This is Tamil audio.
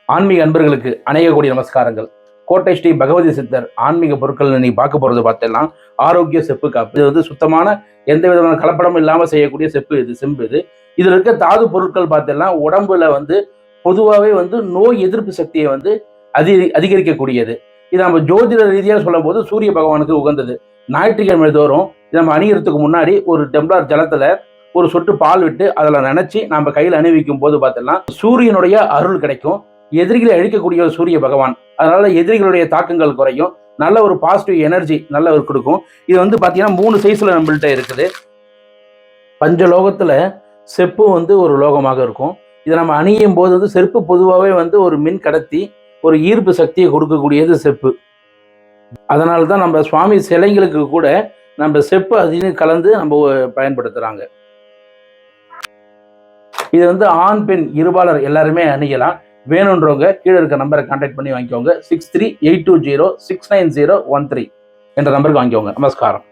ஆன்மீக அன்பர்களுக்கு அநேக கோடி நமஸ்காரங்கள். கோட்டை ஸ்ரீ பகவதி சித்தர் ஆன்மீக பொருட்கள் நீ பார்க்க போறது பார்த்தெல்லாம் ஆரோக்கிய செப்பு காப்பு. இது வந்து சுத்தமான எந்த விதமான கலப்படமும் இல்லாமல் செய்யக்கூடிய செப்பு. இது செம்பு. இதுல இருக்க தாது பொருட்கள் பார்த்தெல்லாம் உடம்புல வந்து பொதுவாகவே வந்து நோய் எதிர்ப்பு சக்தியை வந்து அதிகரிக்கக்கூடியது. இது நம்ம ஜோதிட ரீதியாக சொல்லும் போது சூரிய பகவானுக்கு உகந்தது. ஞாயிற்றுக்கிழமை தோறும் நம்ம அணிகிறதுக்கு முன்னாடி ஒரு டம்ளர் ஜலத்துல ஒரு சொட்டு பால் விட்டு அதில் நினைச்சு நம்ம கையில் அணிவிக்கும் போது பார்த்தோம்னா சூரியனுடைய அருள் கிடைக்கும். எதிரிகளை அழிக்கக்கூடிய சூரிய பகவான், அதனால எதிரிகளுடைய தாக்கங்கள் குறையும். நல்ல ஒரு பாசிட்டிவ் எனர்ஜி நல்ல ஒரு கொடுக்கும். இது வந்து பார்த்தீங்கன்னா 3 சைஸ்ல நம்மள்கிட்ட இருக்குது. பஞ்சலோகத்துல செப்பு வந்து ஒரு லோகமாக இருக்கும். இதை நம்ம அணியும் போது வந்து செப்பு பொதுவாகவே வந்து ஒரு மின் கடத்தி, ஒரு ஈர்ப்பு சக்தியை கொடுக்கக்கூடியது செப்பு. அதனால தான் நம்ம சுவாமி சிலைங்களுக்கு கூட நம்ம செப்பு அதிகம் கலந்து நம்ம பயன்படுத்துறாங்க. இது வந்து ஆண் பெண் இருபாலர் எல்லாருமே அணியலாம். வேணுன்றவங்க கீழே இருக்க நம்பரை கான்டாக்ட் பண்ணி வாங்கிக்கோங்க. 6382069013 என்ற நம்பருக்கு வாங்கிக்கோங்க. நமஸ்காரம்.